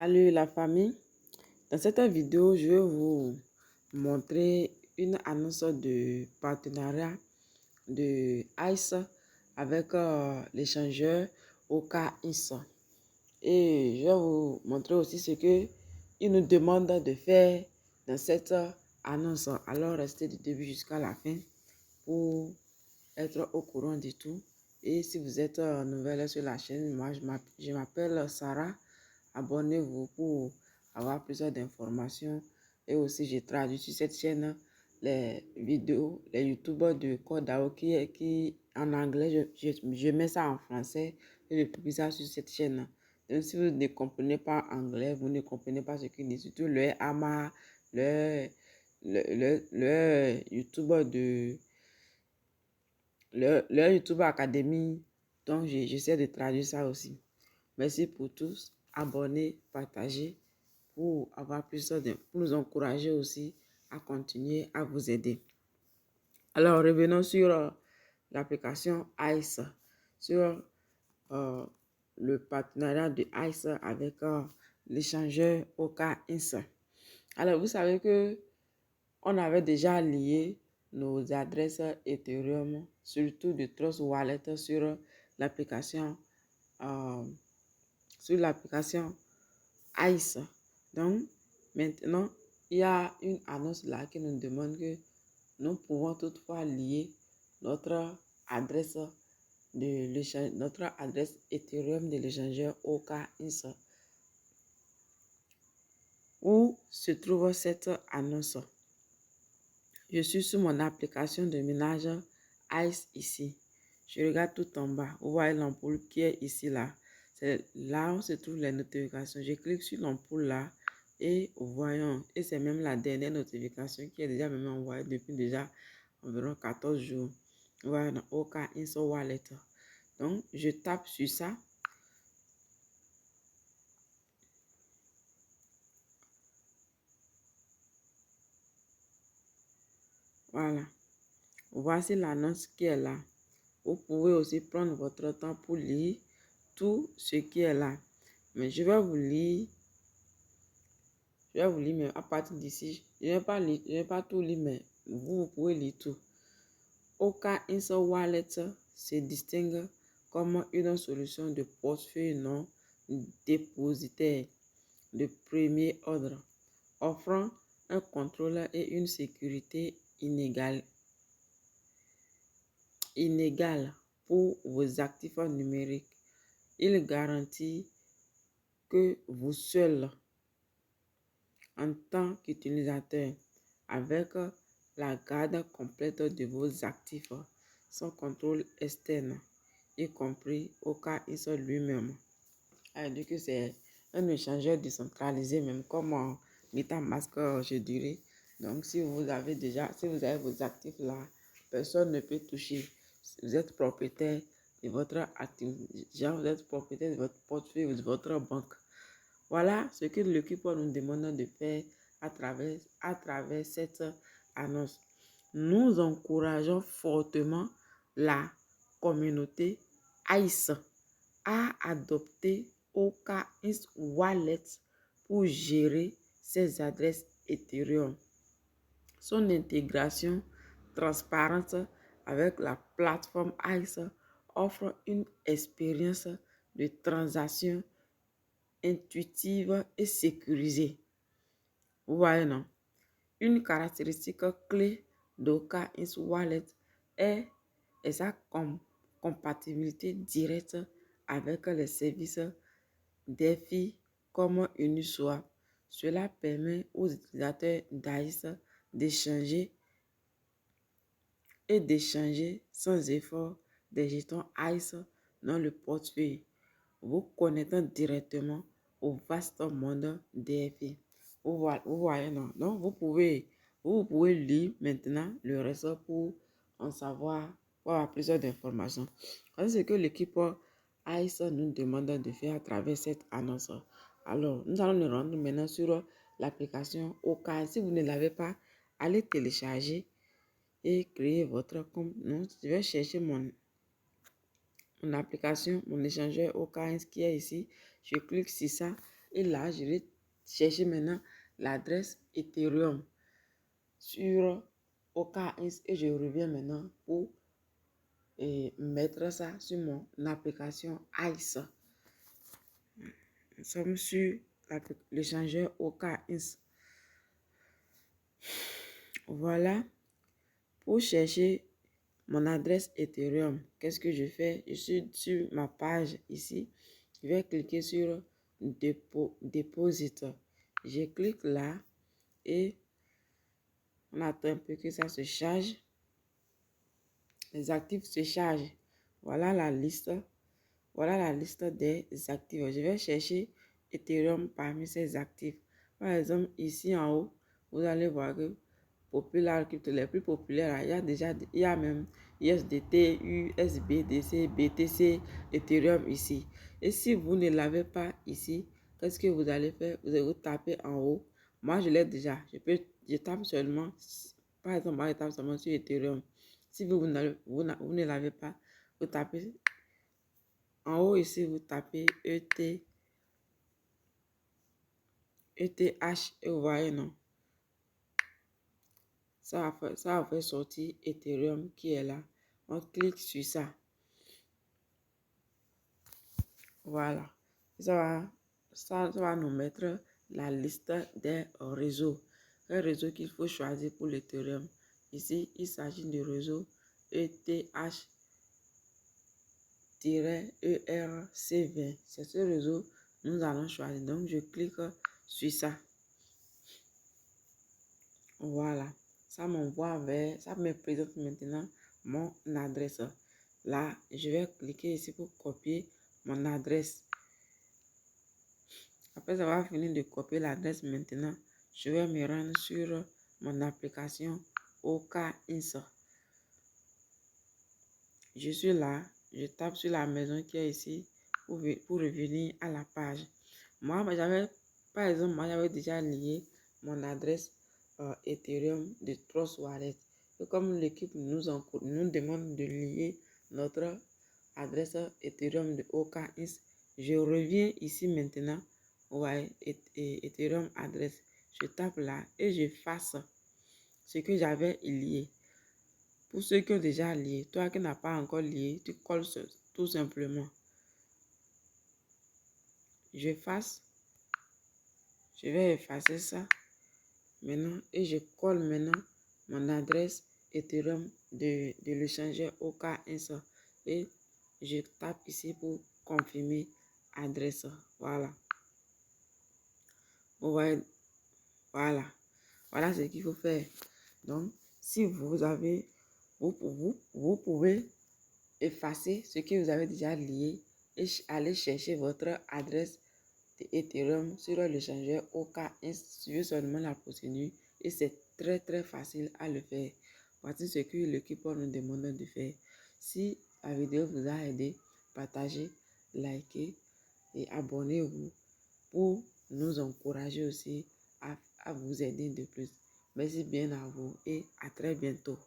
Salut la famille. Dans cette vidéo, je vais vous montrer une annonce de partenariat de ICE avec l'échangeur OKIS. Et je vais vous montrer aussi ce qu'il nous demande de faire dans cette annonce. Alors restez du début jusqu'à la fin pour être au courant de tout. Et si vous êtes nouvelle sur la chaîne, moi je m'appelle Sarah. Abonnez-vous pour avoir plus d'informations. Et aussi, je traduis sur cette chaîne les vidéos, les youtubeurs de Kodao qui en anglais, je mets ça en français et je publie ça sur cette chaîne. Donc, si vous ne comprenez pas anglais, vous ne comprenez pas ce qu'ils disent, surtout le AMA, le youtubeur de le youtubeur académie. Donc, j'essaie de traduire ça aussi. Merci pour tous. Abonnez, partagez pour avoir pour nous encourager aussi à continuer à vous aider. Alors, revenons sur l'application ICE, sur le partenariat de ICE avec l'échangeur OKIS. Alors, vous savez que on avait déjà lié nos adresses Ethereum, surtout de Trust Wallet, l'application euh, sur l'application ICE. Donc, maintenant, il y a une annonce là qui nous demande que nous pouvons toutefois lier notre adresse notre adresse Ethereum de l'échangeur OKIS. Où se trouve cette annonce? Je suis sur mon application de minage ICE ici. Je regarde tout en bas. Vous voyez l'ampoule qui est ici là. C'est là où se trouvent les notifications. Je clique sur l'ampoule là et voyons. Et c'est même la dernière notification qui est déjà même envoyée depuis déjà environ 14 jours. Voilà, dans OKIS Wallet. Donc, je tape sur ça. Voilà. Voici l'annonce qui est là. Vous pouvez aussi prendre votre temps pour lire tout ce qui est là. Mais je vais vous lire. Mais à partir d'ici. Je ne vais pas tout lire, mais vous pouvez lire tout. OKIS Wallet se distingue comme une solution de portefeuille non dépositaire de premier ordre, offrant un contrôle et une sécurité inégale pour vos actifs numériques. Il garantit que vous seul, en tant qu'utilisateur, avec la garde complète de vos actifs, sans contrôle externe, y compris OKIS lui-même. Alors, que c'est un échangeur décentralisé, même comme MetaMask, je dirais. Donc, si vous avez vos actifs là, personne ne peut toucher. Vous êtes propriétaire de votre actif, vous êtes propriétaire de votre portefeuille, de votre banque. Voilà ce que l'équipe nous demande de faire à travers cette annonce. Nous encourageons fortement la communauté ICE à adopter OKIS Wallet pour gérer ses adresses Ethereum. Son intégration transparente avec la plateforme ICE offre une expérience de transaction intuitive et sécurisée. Vous voyez, non? Une caractéristique clé d'OKIS Wallet est sa compatibilité directe avec les services DeFi comme Uniswap. Cela permet aux utilisateurs d'ICE d'échanger sans effort des jetons ICE dans le portefeuille, vous connectant directement au vaste monde DeFi. Vous voyez, non? Donc, vous pouvez lire maintenant le reste pour en savoir, pour avoir plus d'informations. C'est ce que l'équipe ICE nous demande de faire à travers cette annonce. Alors, nous allons nous rendre maintenant sur l'application OKIS. Si vous ne l'avez pas, allez télécharger et créer votre compte. Non, je vais chercher mon application, mon échangeur OKIS qui est ici. Je clique sur ça. Et là, je vais chercher maintenant l'adresse Ethereum sur OKX et je reviens maintenant pour mettre ça sur mon application ICE. Nous sommes sur l'échangeur OKX. Voilà. Pour chercher mon adresse Ethereum, qu'est-ce que je fais? Je suis sur ma page ici. Je vais cliquer sur Deposit. Je clique là et on attend un peu que ça se charge. Les actifs se chargent. Voilà la liste. Voilà la liste des actifs. Je vais chercher Ethereum parmi ces actifs. Par exemple, ici en haut, vous allez voir que Popular Crypto, les plus populaires, il y a même USDT, USBTC, BTC, Ethereum ici. Et si vous ne l'avez pas ici, qu'est-ce que vous allez faire? Vous allez taper en haut. Moi, je l'ai déjà. Je tape seulement, par exemple, moi, je tape seulement sur Ethereum. Si vous ne l'avez pas, vous tapez en haut ici, vous tapez ETH et vous voyez, non? Ça va faire sortir Ethereum qui est là. On clique sur ça. Voilà. Ça va nous mettre la liste des réseaux. Un réseau qu'il faut choisir pour l'Ethereum. Ici, il s'agit du réseau ETH-ERC20. C'est ce réseau que nous allons choisir. Donc, je clique sur ça. Voilà. Ça m'envoie vers, ça me présente maintenant mon adresse. Là, je vais cliquer ici pour copier mon adresse. Après avoir fini de copier l'adresse maintenant, je vais me rendre sur mon application OKX. Je suis là, je tape sur la maison qui est ici pour revenir à la page. Par exemple, moi j'avais déjà lié mon adresse Ethereum de Trust Wallet. Et comme l'équipe nous demande de lier notre adresse Ethereum de OKX, je reviens ici maintenant. Ouais, Ethereum adresse. Je tape là et j'efface ce que j'avais lié. Pour ceux qui ont déjà lié, toi qui n'as pas encore lié, tu colles tout simplement. J'efface. Je vais effacer ça maintenant et je colle maintenant mon adresse Ethereum de l'échangeur OKX et je tape ici pour confirmer adresse. Voilà. Vous voyez, voilà. Voilà ce qu'il faut faire. Donc, si vous pouvez effacer ce que vous avez déjà lié et aller chercher votre adresse d'Ethereum sur l'échangeur OKX. Suivez seulement la procédure et c'est très très facile à le faire. Voici ce que l'équipe nous demande de faire. Si la vidéo vous a aidé, partagez, likez et abonnez-vous pour nous encourager aussi à vous aider de plus. Merci bien à vous et à très bientôt.